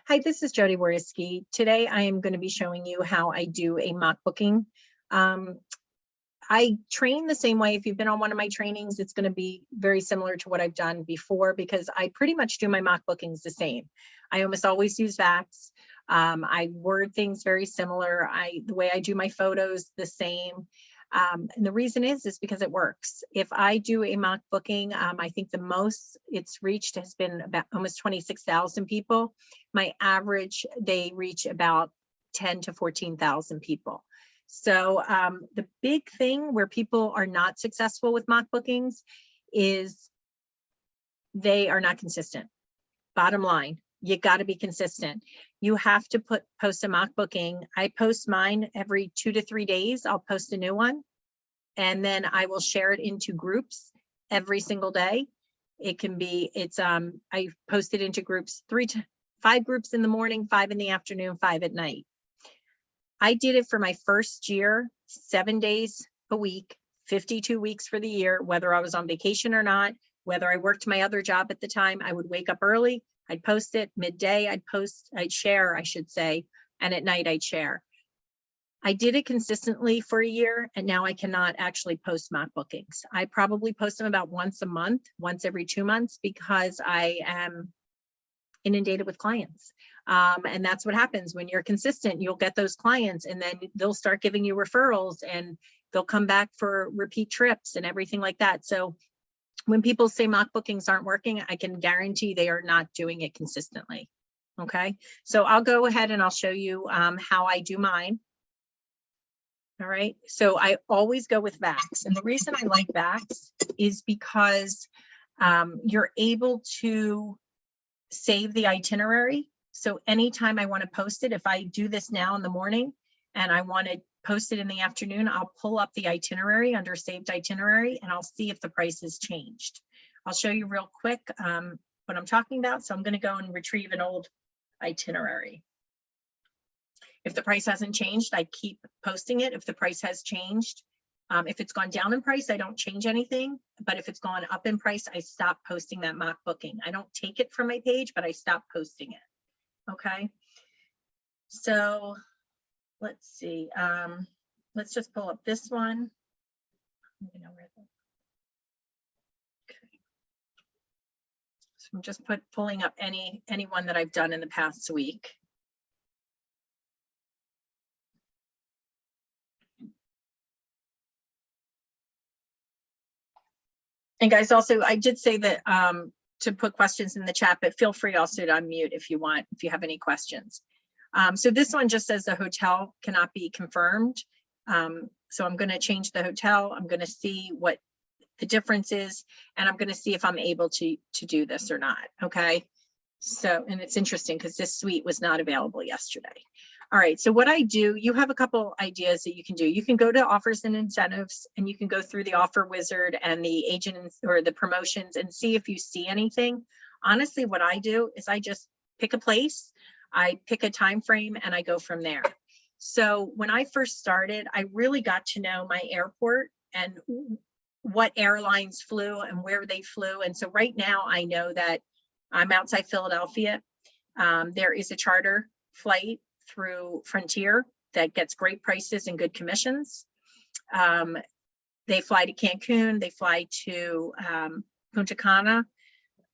Hi, this is Jody Wariski. Today I am going to be showing you how I do a mock booking. Um, I train the same way. If you've been on one of my trainings, it's going to be very similar to what I've done before because I pretty much do my mock bookings the same. I almost always use VAX. I word things very similar. The way I do my photos, the same. And the reason is because it works. If I do a mock booking, I think the most it's reached has been about almost 26,000 people. My average, they reach about 10 to 14,000 people. So the big thing where people are not successful with mock bookings is they are not consistent. Bottom line, you got to be consistent. You have to post a mock booking. I post mine every 2 to 3 days. I'll post a new one, and then I will share it into groups every single day. It can be, I post it into groups, 3 to 5 groups in the morning, 5 in the afternoon, 5 at night. I did it for my first year, 7 days a week, 52 weeks for the year, whether I was on vacation or not, whether I worked my other job at the time. I would wake up early, I'd post it, midday I'd share, I should say, and at night I'd share. I did it consistently for a year, and now I cannot actually post mock bookings. I probably post them about once a month, once every 2 months, because I am inundated with clients. And that's what happens when you're consistent. You'll get those clients, and then they'll start giving you referrals, and they'll come back for repeat trips and everything like that. So when people say mock bookings aren't working, I can guarantee they are not doing it consistently. Okay, so I'll go ahead and I'll show you how I do mine. All right, so I always go with VAX. And the reason I like VAX is because you're able to save the itinerary. So anytime I want to post it, if I do this now in the morning and I want to post it in the afternoon, I'll pull up the itinerary under saved itinerary and I'll see if the price has changed. I'll show you real quick what I'm talking about. So I'm going to go and retrieve an old itinerary. If the price hasn't changed, I keep posting it. If the price has changed, if it's gone down in price, I don't change anything. But if it's gone up in price, I stop posting that mock booking. I don't take it from my page, but I stop posting it. Okay. So let's see. Let's just pull up this one. Okay. So I'm just pulling up any one that I've done in the past week. And guys, also, I did say that to put questions in the chat, but feel free also to unmute if you want, if you have any questions. So this one just says the hotel cannot be confirmed. So I'm going to change the hotel. I'm going to see what the difference is, and I'm going to see if I'm able to do this or not. Okay. So, and it's interesting because this suite was not available yesterday. All right, so what I do, you have a couple ideas that you can do. You can go to offers and incentives, and you can go through the offer wizard and the agents or the promotions and see if you see anything. Honestly, what I do is I just pick a place, I pick a time frame, and I go from there. So when I first started, I really got to know my airport and what airlines flew and where they flew. And so right now I know that I'm outside Philadelphia. There is a charter flight through Frontier that gets great prices and good commissions. They fly to Cancun, they fly to Punta Cana,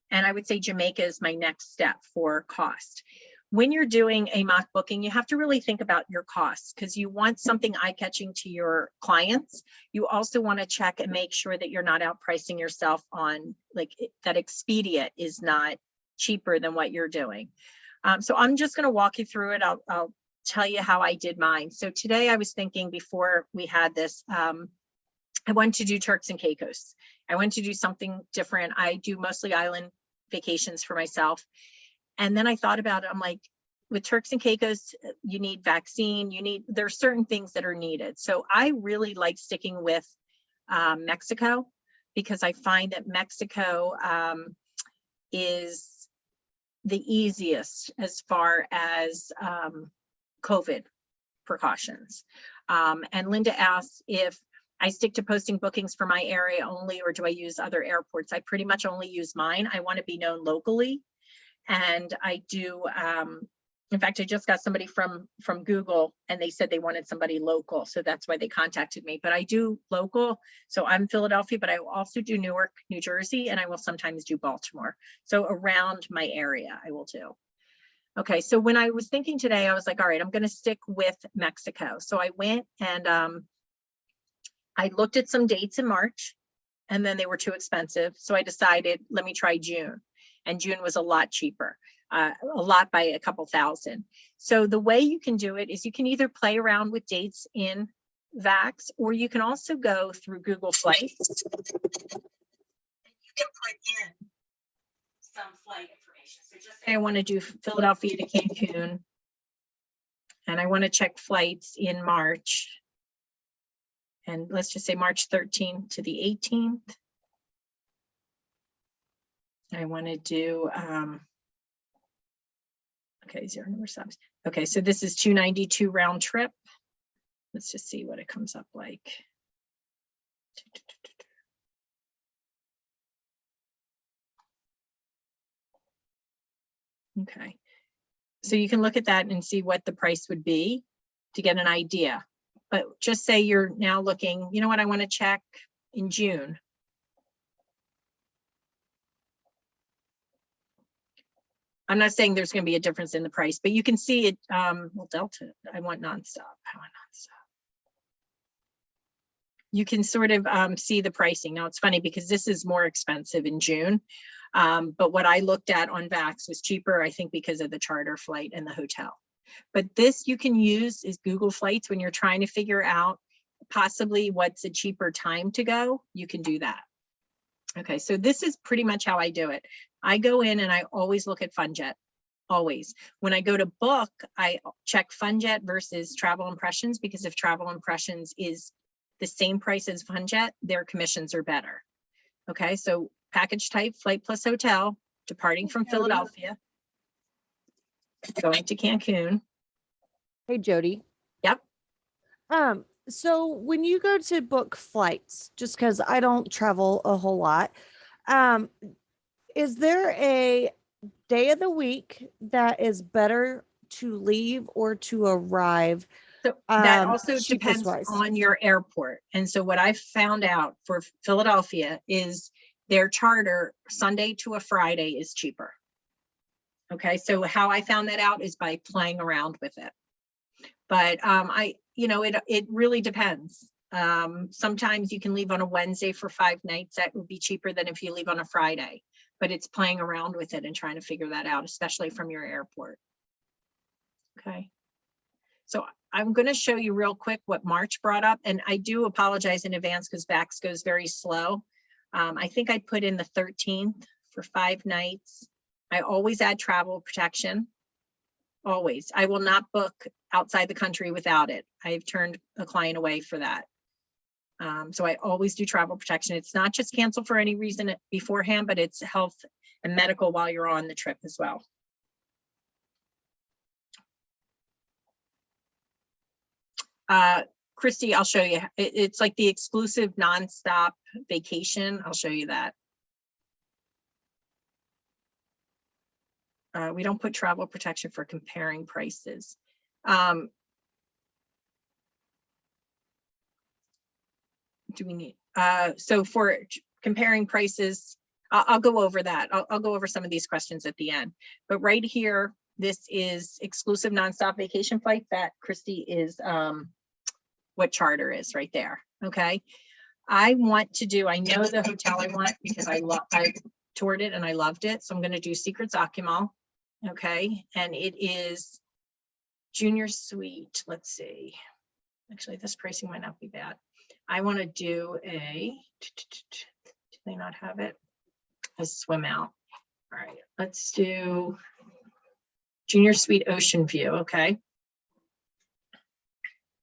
and I would say Jamaica is my next step for cost. When you're doing a mock booking, you have to really think about your costs because you want something eye-catching to your clients. You also want to check and make sure that you're not outpricing yourself on that Expedia is not cheaper than what you're doing. So I'm just going to walk you through it. I'll tell you how I did mine. So today I was thinking before we had this, I wanted to do Turks and Caicos. I wanted to do something different. I do mostly island vacations for myself. And then I thought about it. I'm like, with Turks and Caicos, you need vaccine, there are certain things that are needed. So I really like sticking with Mexico because I find that Mexico is the easiest as far as COVID precautions. And Linda asks if I stick to posting bookings for my area only, or do I use other airports? I pretty much only use mine. I want to be known locally. And I do In fact, I just got somebody from Google, and they said they wanted somebody local. So that's why they contacted me. But I do local. So I'm Philadelphia, but I will also do Newark, New Jersey, and I will sometimes do Baltimore. So around my area, I will do. Okay, so when I was thinking today, I was like, all right, I'm going to stick with Mexico. So I went and I looked at some dates in March, and then they were too expensive. So I decided, let me try June. And June was a lot cheaper, a lot by a couple thousand. So the way you can do it is you can either play around with dates in VAX, or you can also go through Google Flights. And you can put in some flight information. So just say I want to do Philadelphia to Cancun, and I want to check flights in March. And let's just say March 13th to the 18th. I want to do, okay, 0 number subs. Okay, so this is 292 round trip. Let's just see what it comes up like. Okay, so you can look at that and see what the price would be to get an idea. But just say you're now looking, you know what, I want to check in June. I'm not saying there's going to be a difference in the price, but you can see it. Well, Delta, I want nonstop. You can sort of see the pricing. Now it's funny because this is more expensive in June. But what I looked at on VAX was cheaper, I think, because of the charter flight and the hotel. But this you can use is Google Flights when you're trying to figure out possibly what's a cheaper time to go. You can do that. Okay, so this is pretty much how I do it. I go in and I always look at FunJet, always. When I go to book, I check FunJet versus Travel Impressions, because if Travel Impressions is the same price as FunJet, their commissions are better. Okay, so package type, flight plus hotel, departing from Philadelphia, going to Cancun. Hey, Jody. Yep. So when you go to book flights, just because I don't travel a whole lot, is there a day of the week that is better to leave or to arrive? So that also cheapest depends wise? on your airport. And so what I found out for Philadelphia is their charter Sunday to a Friday is cheaper. Okay, so how I found that out is by playing around with it. But it really depends. Sometimes you can leave on a Wednesday for 5 nights. That would be cheaper than if you leave on a Friday. But it's playing around with it and trying to figure that out, especially from your airport. Okay. So I'm going to show you real quick what March brought up. And I do apologize in advance because VAX goes very slow. I think I put in the 13th for 5 nights. I always add travel protection. Always. I will not book outside the country without it. I've turned a client away for that. So I always do travel protection. It's not just cancel for any reason beforehand, but it's health and medical while you're on the trip as well. Christy, I'll show you. It's like the exclusive nonstop vacation. I'll show you that. We don't put travel protection for comparing prices. Do we need, so for comparing prices, I'll go over that. I'll go over some of these questions at the end. But right here, this is exclusive nonstop vacation flight. That, Christy, is what charter is right there. Okay. I want to do, I know the hotel I want because I toured it and I loved it. So I'm going to do Secrets Akumal. Okay. And it is junior suite. Let's see. Actually, this pricing might not be bad. I want to do a, do they not have it? A swim out. All right, let's do junior suite ocean view. Okay.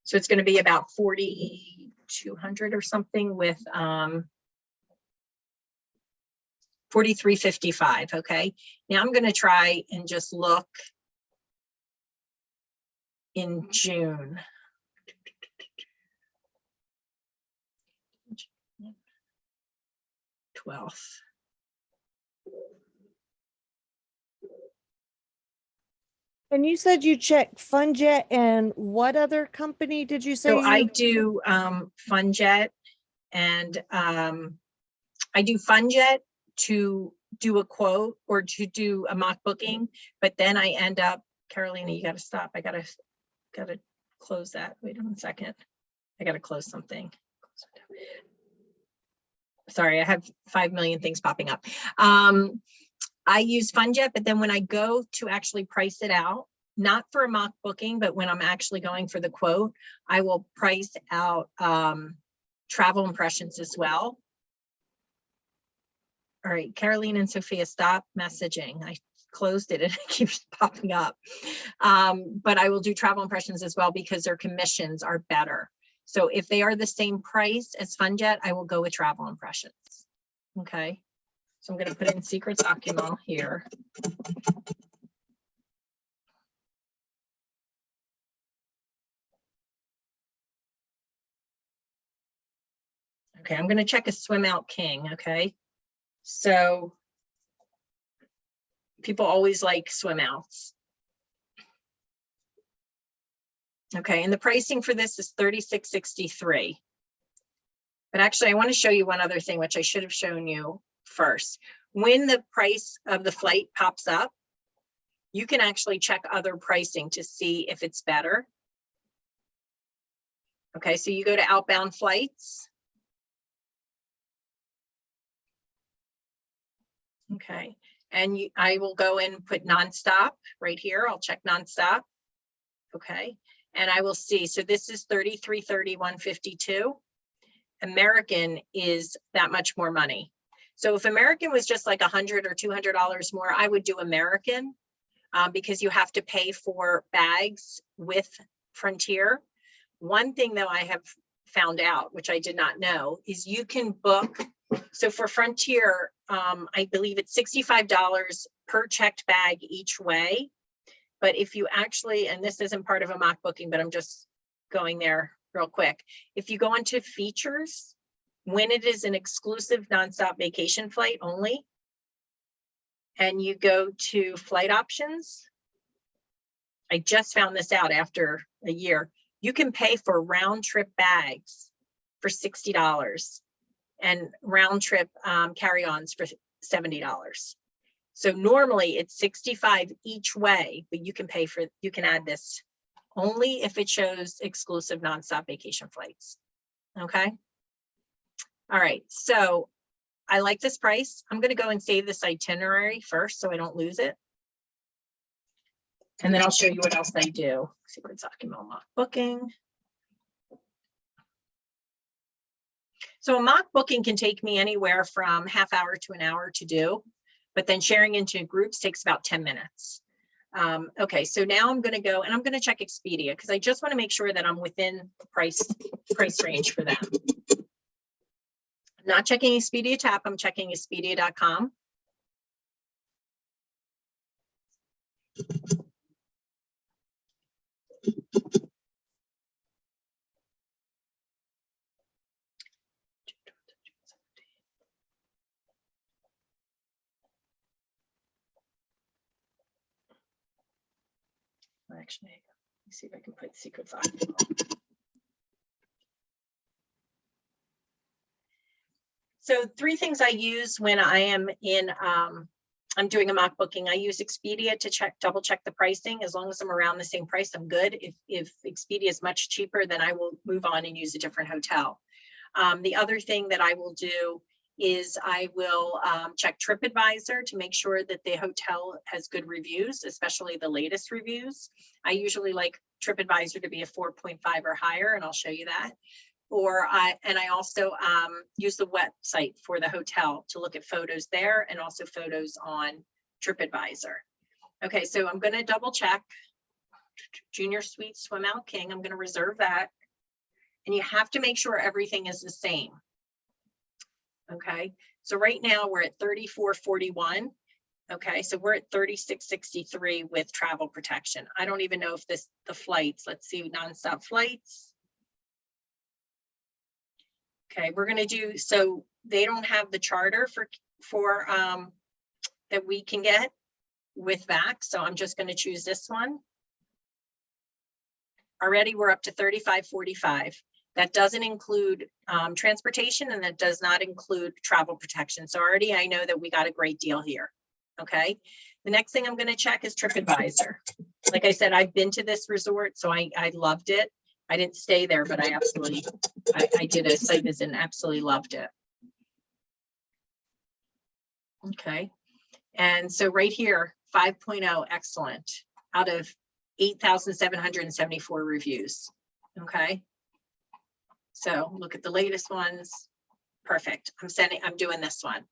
So it's going to be about 4,200 or something with 4,355. Okay. Now I'm going to try and just look in June. And you said you check FunJet, and what other company did you say? So I do FunJet, and I do FunJet to do a quote or to do a mock booking, but then I end up, Carolina, you got to stop. I got to close that. Wait 1 second. I got to close something. Sorry, I have 5 million things popping up. I use FunJet, but then when I go to actually price it out, not for a mock booking, but when I'm actually going for the quote, I will price out travel impressions as well. All right, Caroline and Sophia, stop messaging. I closed it and it keeps popping up. But I will do travel impressions as well because their commissions are better. So if they are the same price as FunJet, I will go with travel impressions. Okay, so I'm going to put in secret document here. Okay, I'm going to check a swim out king. Okay, so people always like swim outs. Okay, and the pricing for this is $36.63. But actually, I want to show you one other thing, which I should have shown you first. When the price of the flight pops up, you can actually check other pricing to see if it's better. Okay, so you go to Outbound Flights. Okay, and I will go and put nonstop right here. I'll check nonstop. Okay, and I will see. So this is $33.30, $152. American is that much more money. So if American was just like $100 or $200 more, I would do American because you have to pay for bags with Frontier. One thing though I have found out, which I did not know, is you can book. So for Frontier, I believe it's $65 per checked bag each way. But if you actually, and this isn't part of a mock booking, but I'm just going there real quick. If you go into features, when it is an exclusive nonstop vacation flight only, and you go to flight options, I just found this out after a year, you can pay for round trip bags for $60 and round trip carry-ons for $70. So normally it's $65 each way, but you can pay for, you can add this only if it shows exclusive nonstop vacation flights. Okay. All right. So I like this price. I'm going to go and save this itinerary first so I don't lose it. And then I'll show you what else I do. Secret document mock booking. So a mock booking can take me anywhere from half hour to an hour to do, but then sharing into groups takes about 10 minutes. Okay, so now I'm going to go and I'm going to check Expedia because I just want to make sure that I'm within the price range for them. I'm not checking Expedia tab, I'm checking Expedia.com. Actually, let me see if I can put secrets on. So 3 things I use when I am in, I'm doing a mock booking. I use Expedia to double check the pricing. As long as I'm around the same price, I'm good. If Expedia is much cheaper, then I will move on and use a different hotel. The other thing that I will do is I will check Tripadvisor to make sure that the hotel has good reviews, especially the latest reviews. I usually like Tripadvisor to be a 4.5 or higher, and I'll show you that. And I also use the website for the hotel to look at photos there and also photos on Tripadvisor. Okay, so I'm going to double check Junior Suite Swim Out King. I'm going to reserve that. And you have to make sure everything is the same. Okay, so right now we're at $34.41. Okay, so we're at $36.63 with travel protection. I don't even know if the flights, let's see, nonstop flights. Okay, we're going to do, so they don't have the charter for that we can get. with VAX. So I'm just going to choose this one. Already we're up to $35.45. That doesn't include transportation, and that does not include travel protection. So already I know that we got a great deal here. Okay. The next thing I'm going to check is Tripadvisor. Like I said, I've been to this resort, so I loved it. I didn't stay there, but I did a site visit and absolutely loved it. Okay. And so right here, 5.0, excellent, out of 8,774 reviews. Okay. So look at the latest ones. Perfect. I'm doing this one.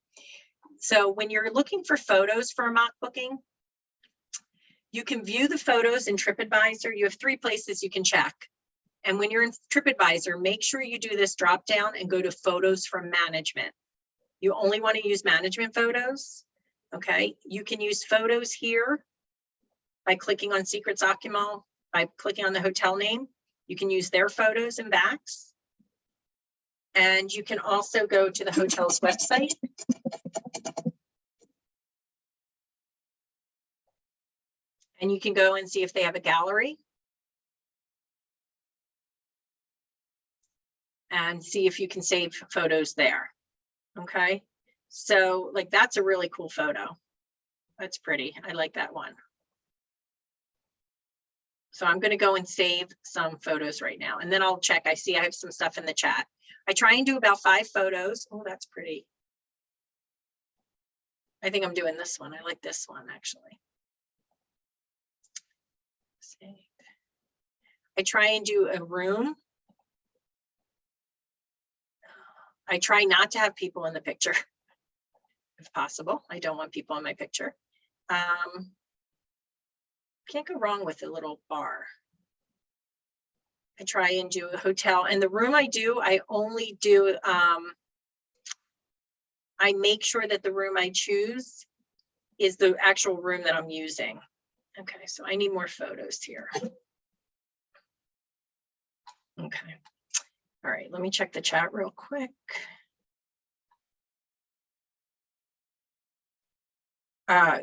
So when you're looking for photos for a mock booking, you can view the photos in Tripadvisor. You have 3 places you can check. And when you're in Tripadvisor, make sure you do this drop down and go to photos from management. You only want to use management photos. Okay. You can use photos here by clicking on Secrets Akumal, by clicking on the hotel name. You can use their photos and backs. And you can also go to the hotel's website. And you can go and see if they have a gallery. And see if you can save photos there. Okay. So like, that's a really cool photo. That's pretty. I like that one. So I'm going to go and save some photos right now, and then I'll check. I see I have some stuff in the chat. I try and do about 5 photos. Oh, that's pretty. I think I'm doing this one. I like this one actually. Save. I try and do a room. I try not to have people in the picture if possible. I don't want people in my picture. Can't go wrong with a little bar. I try and do a hotel, and the room I do, I only do, I make sure that the room I choose is the actual room that I'm using. Okay, so I need more photos here. Okay. All right, let me check the chat real quick.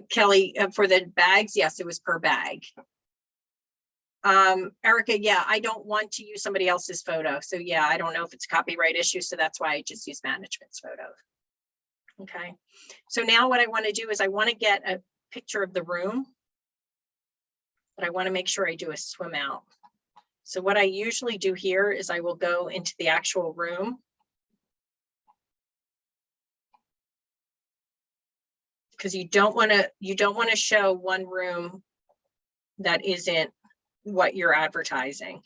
Kelly, for the bags, yes, it was per bag. Erica, yeah, I don't want to use somebody else's photo. So yeah, I don't know if it's a copyright issue. So that's why I just use management's photo. Okay. So now what I want to do is I want to get a picture of the room, but I want to make sure I do a swim out. So what I usually do here is I will go into the actual room. Because you don't want to show one room that isn't what you're advertising.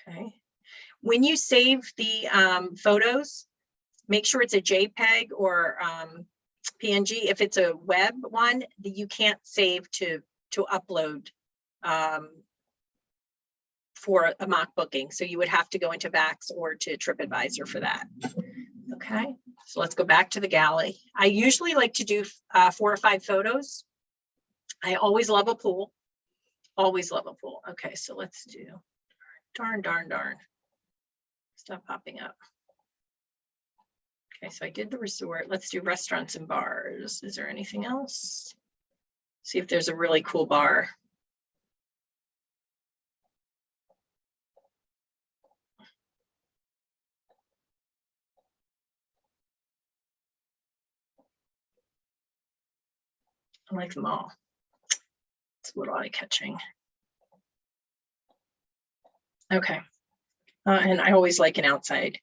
Okay. When you save the photos, make sure it's a JPEG or PNG. If it's a web one, you can't save to upload for a mock booking. So you would have to go into VAX or to Tripadvisor for that. Okay, so let's go back to the galley. I usually like to do 4 or 5 photos. I always love a pool. Always love a pool. Okay, so let's do, darn. Stop popping up. Okay, so I did the resort. Let's do restaurants and bars. Is there anything else? See if there's a really cool bar. I like them all. It's a little eye-catching. Okay. And I always like an outside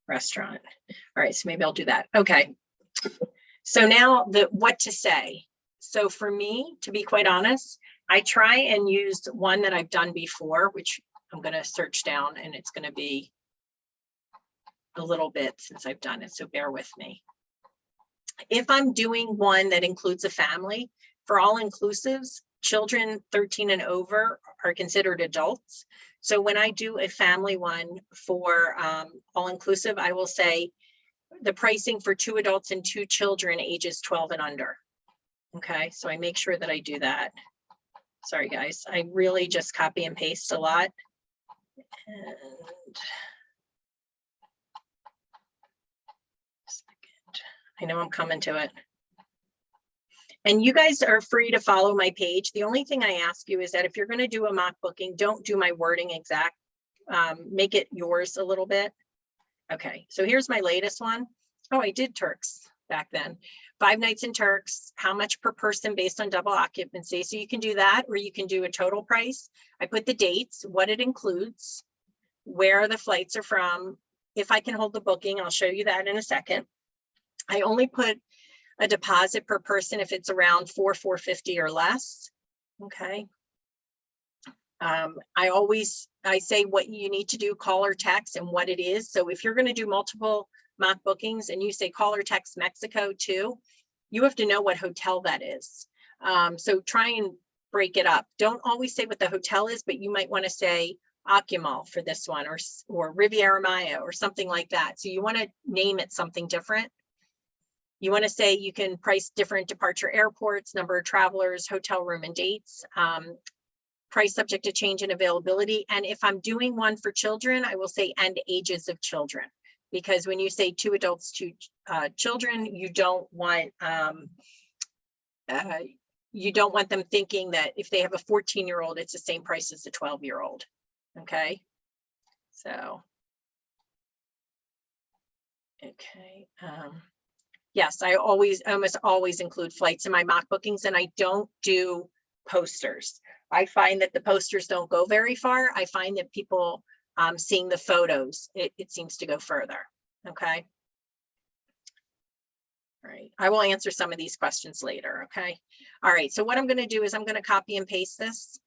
restaurant. All right, so maybe I'll do that. Okay. So now what to say. So for me, to be quite honest, I try and use one that I've done before, which I'm going to search down, and it's going to be a little bit since I've done it. So bear with me. If I'm doing one that includes a family, for all inclusives, children 13 and over are considered adults. So when I do a family one for all inclusive, I will say the pricing for 2 adults and 2 children ages 12 and under. Okay, so I make sure that I do that. Sorry, guys, I really just copy and paste a lot. And I know I'm coming to it. And you guys are free to follow my page. The only thing I ask you is that if you're going to do a mock booking, don't do my wording exact. Make it yours a little bit. Okay, so here's my latest one. Oh, I did Turks back then. 5 nights in Turks, how much per person based on double occupancy. So you can do that, or you can do a total price. I put the dates, what it includes, where the flights are from. If I can hold the booking, I'll show you that in a second. I only put a deposit per person if it's around $450 or less. Okay. I say what you need to do, call or text, and what it is. So if you're going to do multiple mock bookings and you say call or text Mexico too, you have to know what hotel that is. So try and break it up. Don't always say what the hotel is, but you might want to say Akumal for this one, or Riviera Maya or something like that. So you want to name it something different. You want to say you can price different departure airports, number of travelers, hotel room and dates, price subject to change in availability. And if I'm doing one for children, I will say and ages of children, because when you say 2 adults, 2 children, you don't want them thinking that if they have a 14-year-old, it's the same price as a 12-year-old. Okay, so okay. Yes, I almost always include flights in my mock bookings, and I don't do posters. I find that the posters don't go very far. I find that people seeing the photos, it seems to go further. Okay. All right. I will answer some of these questions later. Okay. All right. So what I'm going to do is I'm going to copy and paste this.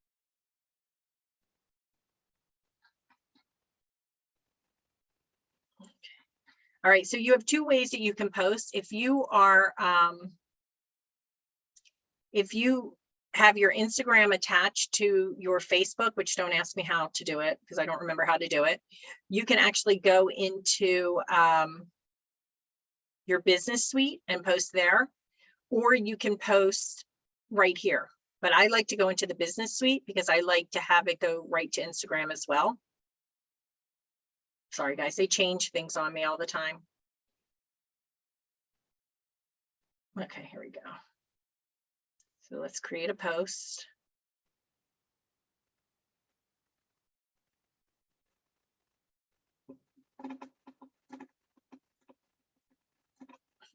Okay. All right. So you have 2 ways that you can post. If you have your Instagram attached to your Facebook, which don't ask me how to do it because I don't remember how to do it, you can actually go into your business suite and post there, or you can post right here. But I like to go into the business suite because I like to have it go right to Instagram as well. Sorry guys, they change things on me all the time. Okay, here we go. So let's create a post.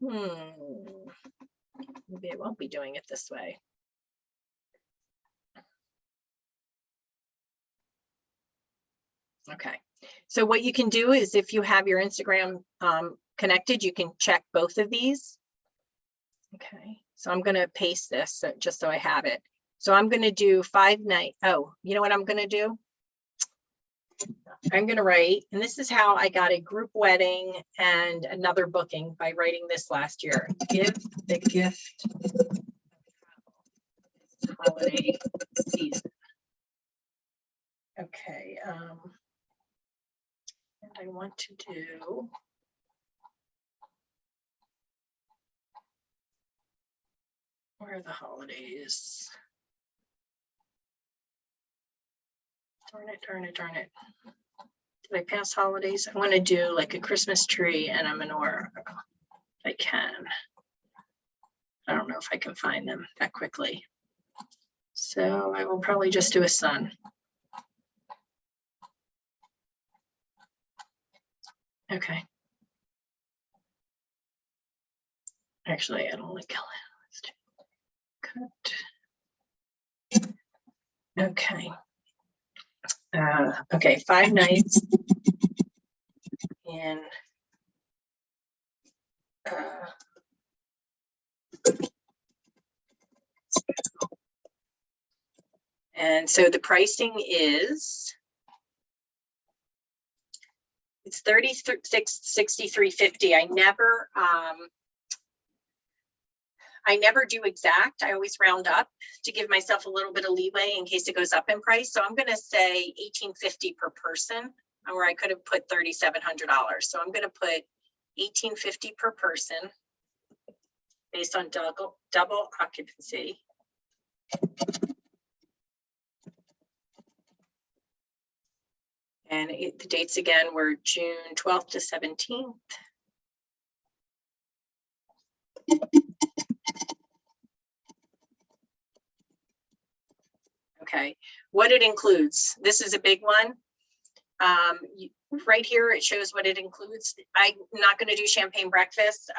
Maybe I won't be doing it this way. Okay, so what you can do is if you have your Instagram connected, you can check both of these. Okay, so I'm going to paste this just so I have it. So I'm going to do 5 nights. Oh, you know what I'm going to do? I'm going to write, and this is how I got a group wedding and another booking by writing this last year. Give the gift of holiday season. Okay, and I want to do where are the holidays? Darn it, darn it, darn it. Did I pass holidays? I want to do like a Christmas tree and a menorah. I can. I don't know if I can find them that quickly. So I will probably just do a sun. Okay. Actually, I don't like cut. Okay. Okay, 5 nights in and so the pricing is it's $36.63.50. I never do exact. I always round up to give myself a little bit of leeway in case it goes up in price. So I'm going to say $18.50 per person, or I could have put $3,700. So I'm going to put $18.50 per person based on double occupancy. And the dates again were June 12th to 17th. Okay, what it includes. This is a big one. Right here, it shows what it includes. I'm not going to do champagne breakfast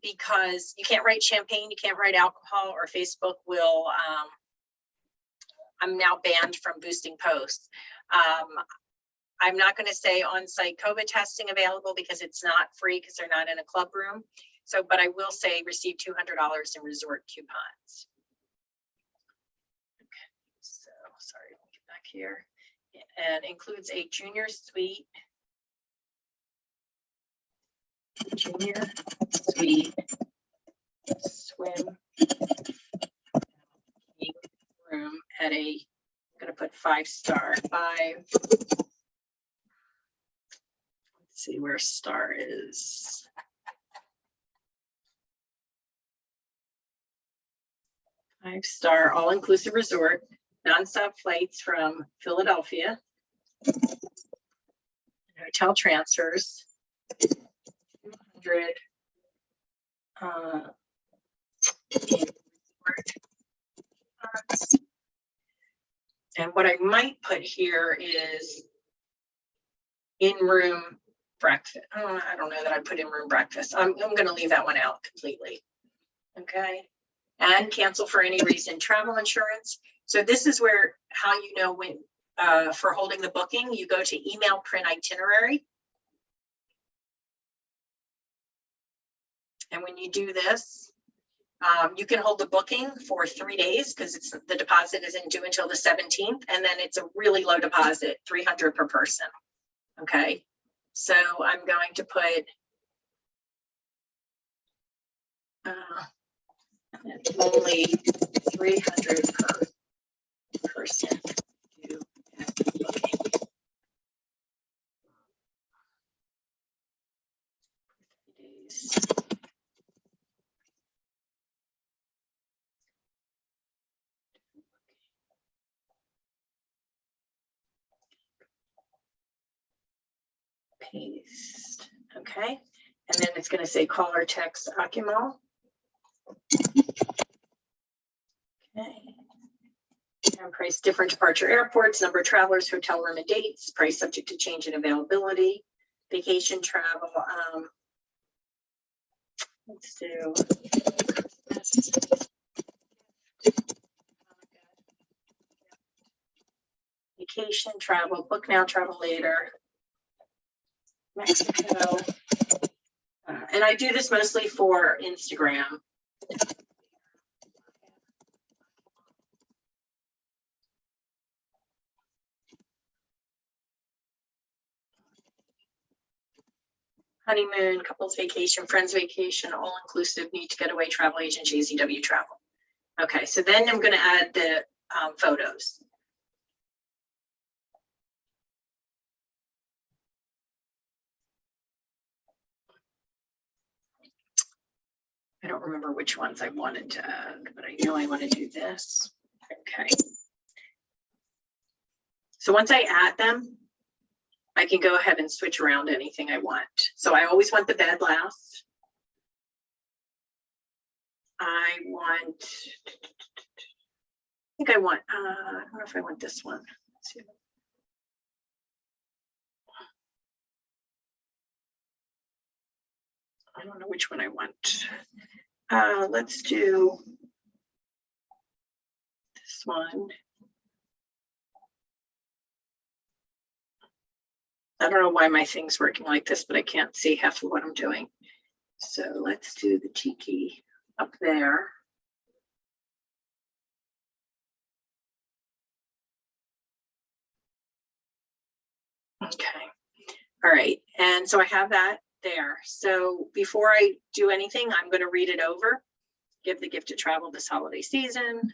because you can't write champagne, you can't write alcohol, or Facebook will, I'm now banned from boosting posts. I'm not going to say on-site COVID testing available because it's not free because they're not in a club room. So, but I will say receive $200 in resort coupons. Okay, so sorry, let me get back here. And includes a junior suite, swim room at a, I'm going to put 5-star, 5. Let's see where star is. Five-star all-inclusive resort, nonstop flights from Philadelphia, hotel transfers, 200 and what I might put here is in-room breakfast. Oh, I don't know that I put in-room breakfast. I'm going to leave that one out completely. Okay. And cancel for any reason travel insurance. So this is where, how you know when for holding the booking, you go to email print itinerary. And when you do this, you can hold the booking for 3 days because it's the deposit isn't due until the 17th, and then it's a really low deposit, $300 per person. Okay, so I'm going to put only 300 per person. Paste. Okay, and then it's going to say call or text Akimal. Okay. And price different departure airports, number of travelers, hotel room and dates, price subject to change in availability, vacation travel. Let's do vacation travel, book now, travel later. Mexico. And I do this mostly for Instagram. Honeymoon, couples vacation, friends vacation, all inclusive, need to get away, travel agent, JZW travel. Okay, so then I'm going to add the photos. I don't remember which ones I wanted to add, but I know I want to do this. Okay. So once I add them, I can go ahead and switch around anything I want. So I always want the bed last. I think I want, I don't know if I want this one. Let's see. I don't know which one I want. Let's do this one. I don't know why my thing's working like this, but I can't see half of what I'm doing. So let's do the tiki up there. Okay. All right. And so I have that there. So before I do anything, I'm going to read it over. Give the gift of travel this holiday season.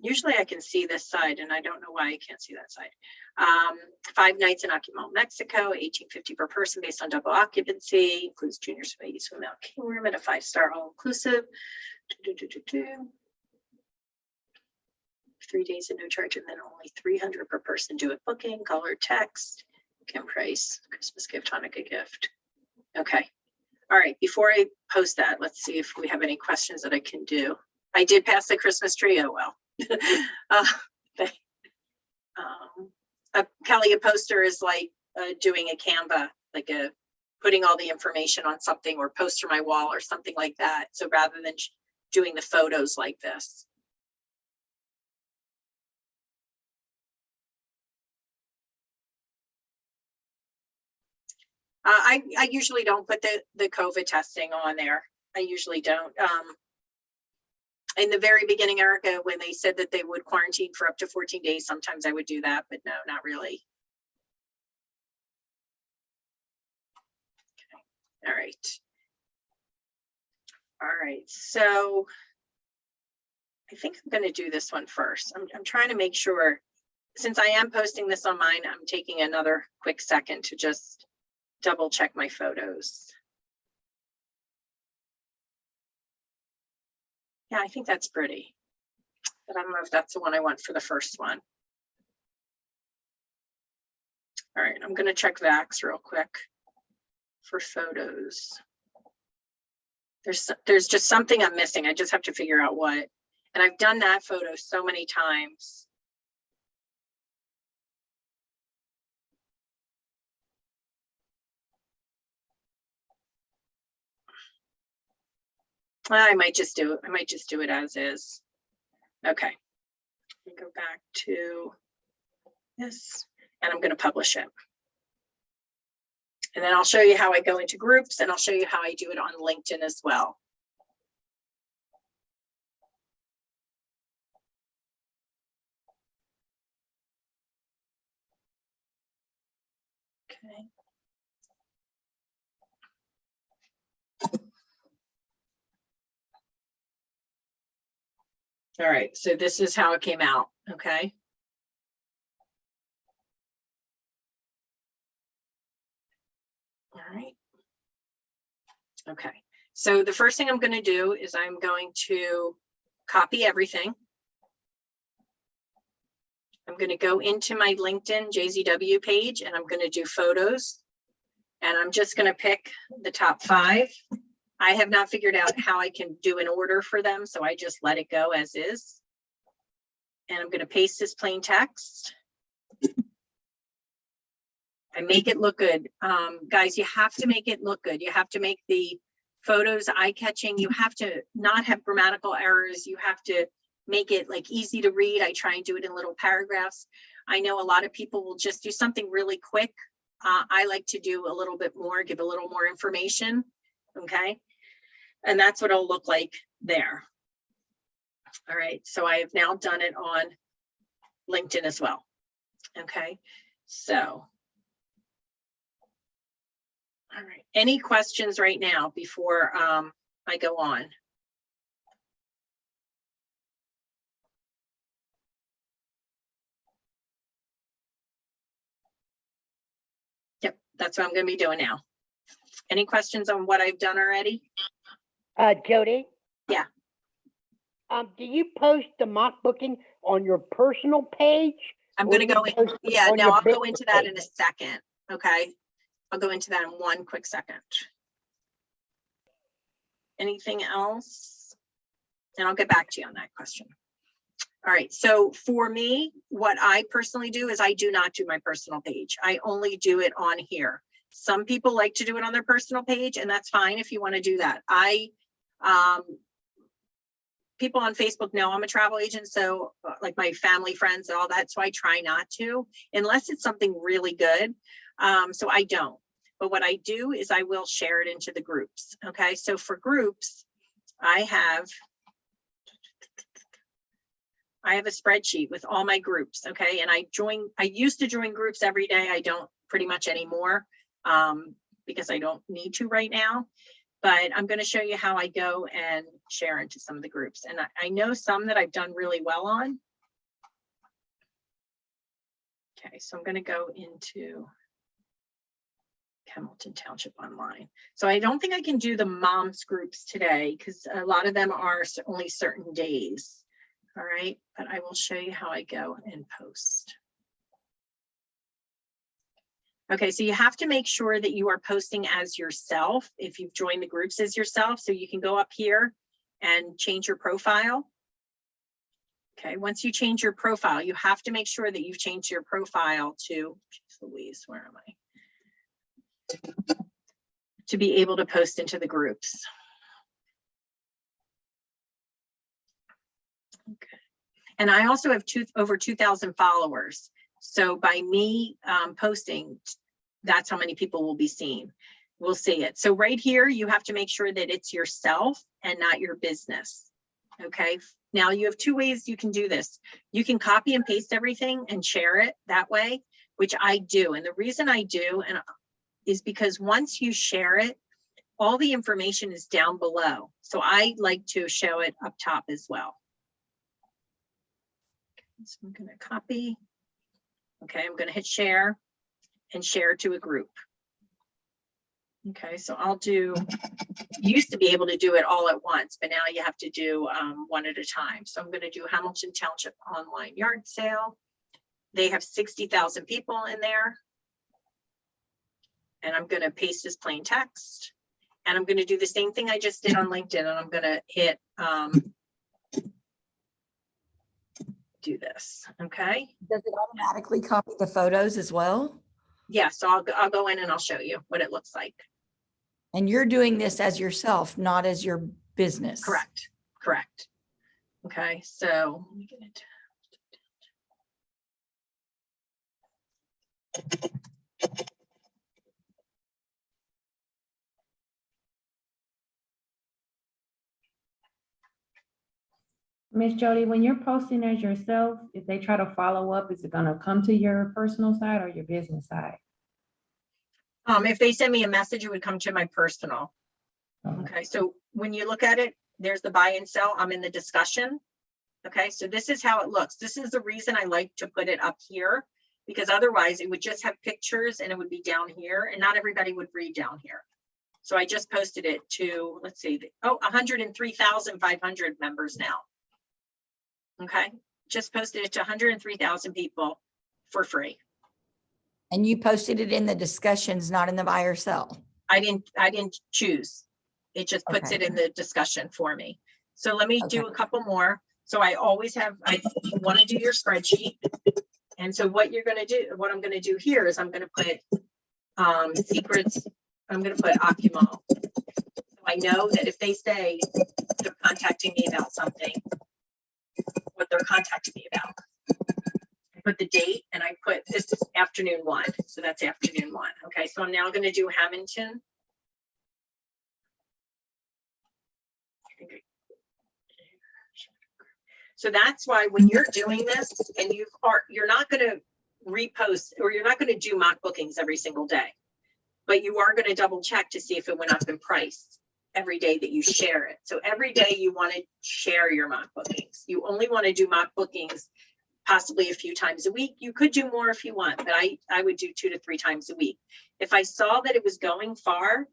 Usually I can see this side, and I don't know why I can't see that side. 5 nights in Akimal, Mexico, $1,850 per person based on double occupancy, includes junior suite, swim out king room at a 5-star all-inclusive. 3 days and no charge, and then only $300 per person due at booking, color text, Kim price, Christmas gift, Hanukkah gift. Okay. All right. Before I post that, let's see if we have any questions that I can do. I did pass the Christmas tree, oh well. Kelly, a poster is like doing a Canva, like putting all the information on something, or poster my wall or something like that. So rather than doing the photos like this. I usually don't put the COVID testing on there. I usually don't. In the very beginning, Erica, when they said that they would quarantine for up to 14 days, sometimes I would do that, but no, not really. Okay. All right. All right, so I think I'm going to do this one first. I'm trying to make sure, since I am posting this on mine, I'm taking another quick second to just double check my photos. Yeah, I think that's pretty, but I don't know if that's the one I want for the first one. All right, I'm going to check Vax real quick for photos. There's just something I'm missing. I just have to figure out what. And I've done that photo so many times. I might just do it as is. Okay. Let me go back to this, and I'm going to publish it. And then I'll show you how I go into groups, and I'll show you how I do it on LinkedIn as well. Okay. All right, so this is how it came out, okay? All right. Okay, so the first thing I'm going to do is I'm going to copy everything. I'm going to go into my LinkedIn JZW page, and I'm going to do photos, and I'm just going to pick the top 5. I have not figured out how I can do an order for them, so I just let it go as is. And I'm going to paste this plain text. I make it look good. Guys, you have to make it look good. You have to make the photos eye-catching. You have to not have grammatical errors. You have to make it like easy to read. I try and do it in little paragraphs. I know a lot of people will just do something really quick. I like to do a little bit more, give a little more information. Okay. And that's what it'll look like there. All right. So I have now done it on LinkedIn as well. Okay. So, all right. Any questions right now before I go on? Yep. That's what I'm going to be doing now. Any questions on what I've done already? Jody? Yeah. Do you post the mock booking on your personal page? I'm going to go in. Yeah, no, I'll go into that in a second. Okay. I'll go into that in one quick second. Anything else? And I'll get back to you on that question. All right. So for me, what I personally do is I do not do my personal page. I only do it on here. Some people like to do it on their personal page, and that's fine if you want to do that. People on Facebook know I'm a travel agent, so like my family, friends, and all that. So I try not to, unless it's something really good. So I don't. But what I do is I will share it into the groups. Okay. So for groups, I have a spreadsheet with all my groups. Okay. And I used to join groups every day. I don't pretty much anymore because I don't need to right now. But I'm going to show you how I go and share into some of the groups. And I know some that I've done really well on. Okay, so I'm going to go into Hamilton Township Online. So I don't think I can do the moms groups today because a lot of them are only certain days. All right, but I will show you how I go and post. Okay, so you have to make sure that you are posting as yourself if you've joined the groups as yourself. So you can go up here and change your profile. Okay, once you change your profile, you have to make sure that you've changed your profile to, geez Louise, where am I? To be able to post into the groups. Okay. And I also have over 2,000 followers. So by me posting, that's how many people will be seen. We'll see it. So right here, you have to make sure that it's yourself and not your business. Okay. Now you have two ways you can do this. You can copy and paste everything and share it that way, which I do. And the reason I do is because once you share it, all the information is down below. So I like to show it up top as well. So I'm going to copy. Okay, I'm going to hit share and share to a group. Okay, so I'll do, you used to be able to do it all at once, but now you have to do one at a time. So I'm going to do Hamilton Township online yard sale. They have 60,000 people in there. And I'm going to paste this plain text. And I'm going to do the same thing I just did on LinkedIn, and I'm going to hit do this. Okay. Does it automatically copy the photos as well? Yeah, so I'll go in and I'll show you what it looks like. And you're doing this as yourself, not as your business. Correct. Correct. Okay, so let me get it. Miss Jody, when you're posting as yourself, if they try to follow up, is it gonna come to your personal side or your business side? If they send me a message, it would come to my personal. Okay, so when you look at it, there's the buy and sell. I'm in the discussion. Okay, so this is how it looks. This is the reason I like to put it up here, because otherwise it would just have pictures and it would be down here and not everybody would read down here. So I just posted it to, let's see, 103,500 members now. Okay, just posted it to 103,000 people for free. And you posted it in the discussions, not in the buy or sell. I didn't choose. It just puts it in the discussion for me. So let me do a couple more. So I always have, I want to do your spreadsheet. And so what you're going to do, what I'm going to do here is I'm going to put secrets. I'm going to put Okumo. So I know that if they say they're contacting me about something, what they're contacting me about. I put the date and I put this is afternoon 1. So that's afternoon 1. Okay, so I'm now going to do Hamilton. So that's why when you're doing this and you're not going to repost or you're not going to do mock bookings every single day, but you are going to double check to see if it went up in price every day that you share it. So every day you want to share your mock bookings. You only want to do mock bookings possibly a few times a week. You could do more if you want, but I would do 2 to 3 times a week. If I saw that it was going far,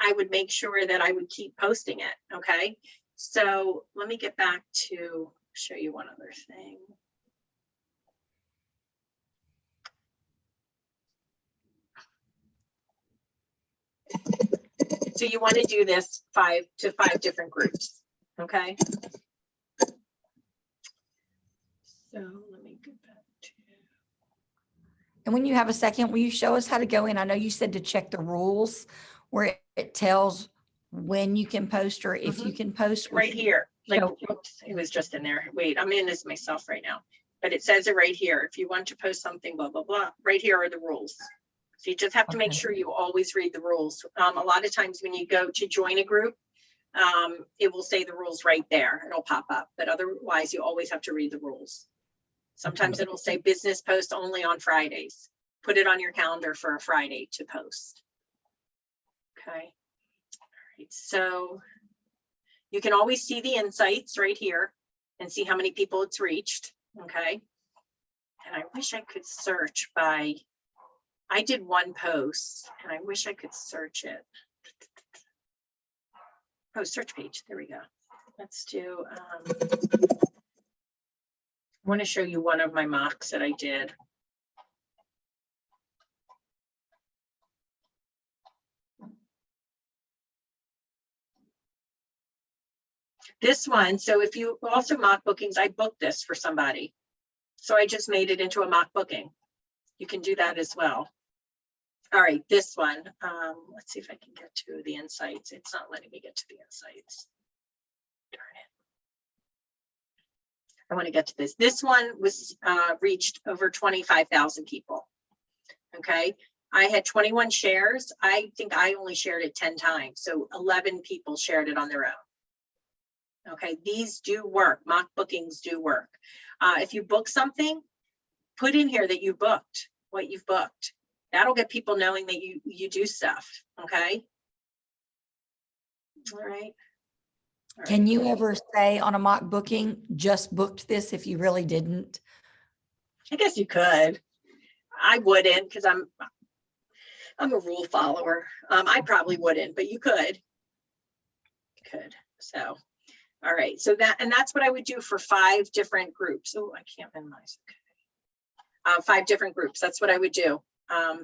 I would make sure that I would keep posting it. Okay. So let me get back to show you one other thing. So you want to do this 5 to 5 different groups. Okay. So let me get back to. And when you have a second, will you show us how to go in? I know you said to check the rules where it tells when you can post or if you can post. Right here. Like, oops, it was just in there. Wait, I'm in this myself right now. But it says it right here. If you want to post something, blah, blah, blah. Right here are the rules. So you just have to make sure you always read the rules. A lot of times when you go to join a group, it will say the rules right there. It'll pop up. But otherwise, you always have to read the rules. Sometimes it'll say business post only on Fridays. Put it on your calendar for a Friday to post. Okay. All right. So you can always see the insights right here and see how many people it's reached. Okay. And I wish I could search by, I did one post and I wish I could search it. Oh, search page. There we go. Let's do, I want to show you one of my mocks that I did. This one, so if you also mock bookings, I booked this for somebody. So I just made it into a mock booking. You can do that as well. All right, this one, let's see if I can get to the insights. It's not letting me get to the insights. Darn it. I want to get to this. This one was reached over 25,000 people. Okay, I had 21 shares. I think I only shared it 10 times. So 11 people shared it on their own. Okay, these do work. Mock bookings do work. If you book something, put in here that you booked, what you've booked. That'll get people knowing that you do stuff. Okay. All right. Can you ever say on a mock booking, just booked this if you really didn't? I guess you could. I wouldn't, because I'm a rule follower. I probably wouldn't, but you could. You could. So, all right. So that's what I would do for 5 different groups. Oh, I can't minimize. Okay. 5 different groups. That's what I would do.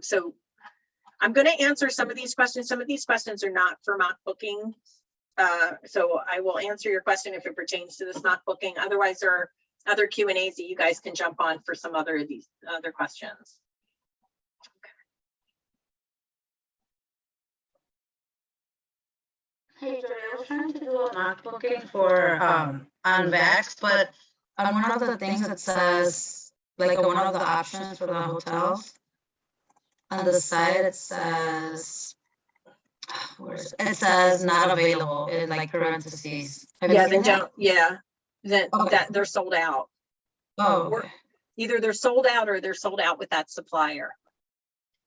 So I'm going to answer some of these questions. Some of these questions are not for mock booking. So I will answer your question if it pertains to this mock booking. Otherwise, there are other Q&As that you guys can jump on for some other of these other questions. Hey, Joy, I was trying to do a mock booking for Unvax, but on one of the things it says, like one of the options for the hotels, on the side it says, it says not available in like parentheses. Yeah, then don't, yeah, that Okay. they're sold out. Oh, Or okay. either they're sold out or they're sold out with that supplier.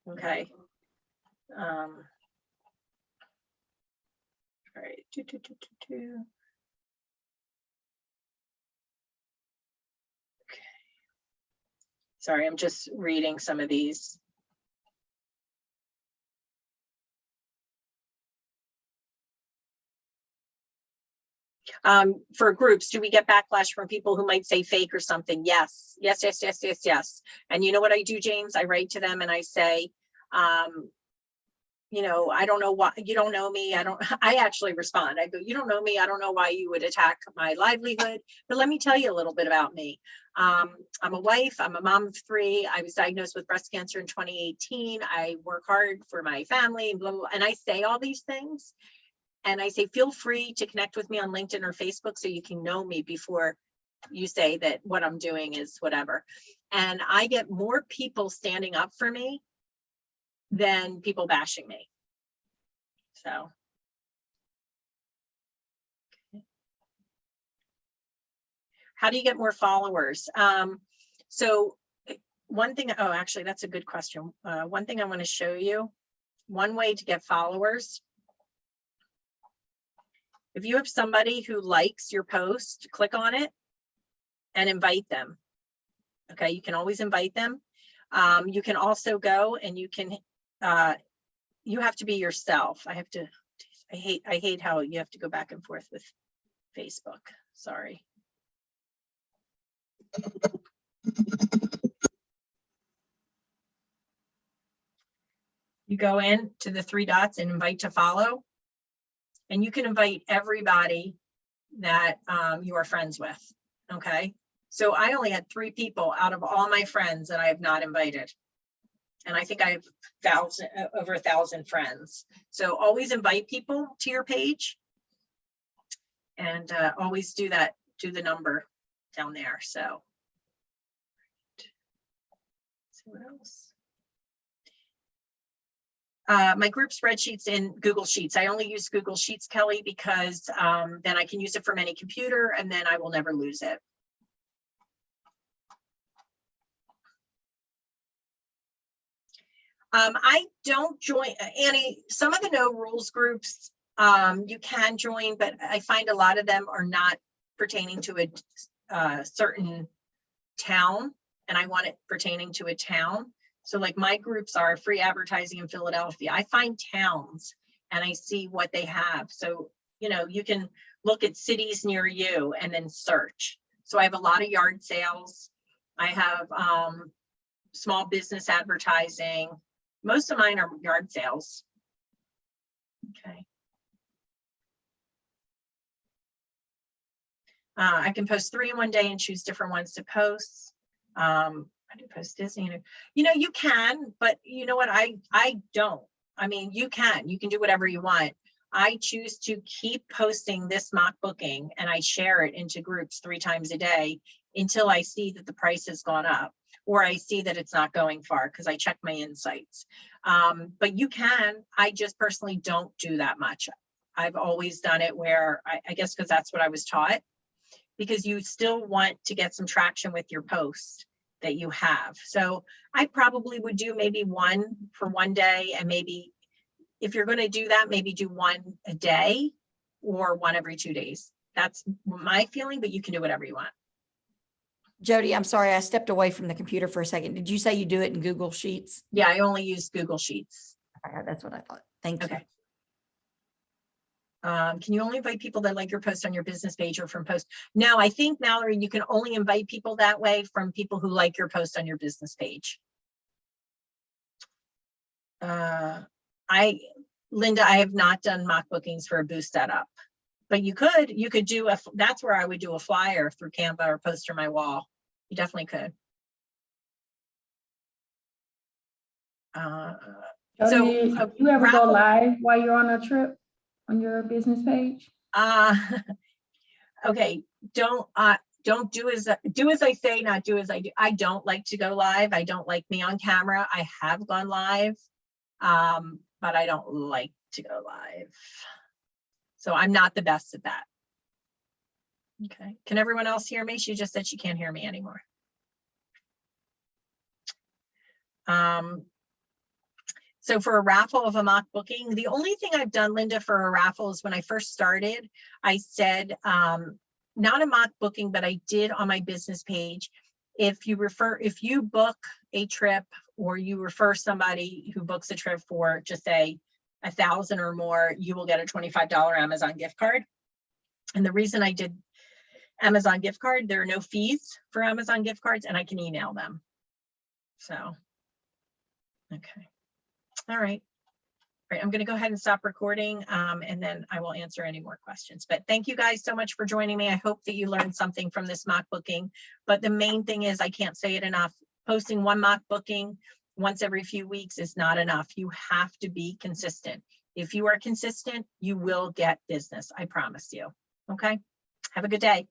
Okay. All right. Okay. Sorry, I'm just reading some of these. For groups, do we get backlash from people who might say fake or something? Yes, yes, yes, yes, yes, yes. And you know what I do, James? I write to them and I say, you know, I don't know why you don't know me. I actually respond. I go, you don't know me. I don't know why you would attack my livelihood, but let me tell you a little bit about me. I'm a wife. I'm a mom of 3. I was diagnosed with breast cancer in 2018. I work hard for my family and blah, blah, blah. And I say all these things. And I say, feel free to connect with me on LinkedIn or Facebook so you can know me before you say that what I'm doing is whatever. And I get more people standing up for me than people bashing me. So. Okay. How do you get more followers? So one thing, oh, actually, that's a good question. One thing I want to show you, one way to get followers. If you have somebody who likes your post, click on it and invite them. Okay, you can always invite them. You can also go and you can, you have to be yourself. I hate how you have to go back and forth with Facebook. Sorry. You go in to the 3 dots and invite to follow. And you can invite everybody that you are friends with, okay? So I only had 3 people out of all my friends that I have not invited. And I think I have over 1,000 friends. So always invite people to your page. And always do that, do the number down there, so. So what else? My group spreadsheets in Google Sheets. I only use Google Sheets, Kelly, because then I can use it from any computer and then I will never lose it. I don't join, Annie, some of the no rules groups you can join, but I find a lot of them are not pertaining to a certain town, and I want it pertaining to a town. So like my groups are free advertising in Philadelphia. I find towns and I see what they have. So, you know, you can look at cities near you and then search. So I have a lot of yard sales. I have small business advertising. Most of mine are yard sales. Okay. I can post 3 in one day and choose different ones to post. I do post Disney. You know, you can, but you know what? I don't. I mean, you can do whatever you want. I choose to keep posting this mock booking, and I share it into groups 3 times a day until I see that the price has gone up, or I see that it's not going far, because I check my insights. But you can. I just personally don't do that much. I've always done it where I guess because that's what I was taught, because you still want to get some traction with your post that you have. So I probably would do maybe 1 for one day, and maybe if you're going to do that, maybe do 1 a day or 1 every 2 days. That's my feeling, but you can do whatever you want. Jody, I'm sorry, I stepped away from the computer for a second. Did you say you do it in Google Sheets? Yeah, I only use Google Sheets. Okay, that's what I thought. Thank you. Okay. Can you only invite people that like your post on your business page or from post? No, I think, Mallory, you can only invite people that way from people who like your post on your business page. Linda, I have not done mock bookings for a boost setup, but you could do that's where I would do a flyer through Canva or poster my wall. You definitely could. Jody, do you ever go live while you're on a trip on your business page? Okay, don't do as I say, not do as I do. I don't like to go live. I don't like me on camera. I have gone live, but I don't like to go live. So I'm not the best at that. Okay, can everyone else hear me? She just said she can't hear me anymore. So for a raffle of a mock booking, the only thing I've done, Linda, for a raffle is when I first started, I said, not a mock booking, but I did on my business page. If you book a trip, or you refer somebody who books a trip for just say 1,000 or more, you will get a $25 Amazon gift card. And the reason I did Amazon gift card, there are no fees for Amazon gift cards, and I can email them. So, okay. All right. All right, I'm going to go ahead and stop recording, and then I will answer any more questions. But thank you guys so much for joining me. I hope that you learned something from this mock booking. But the main thing is, I can't say it enough, posting 1 mock booking once every few weeks is not enough. You have to be consistent. If you are consistent, you will get business. I promise you. Okay. Have a good day.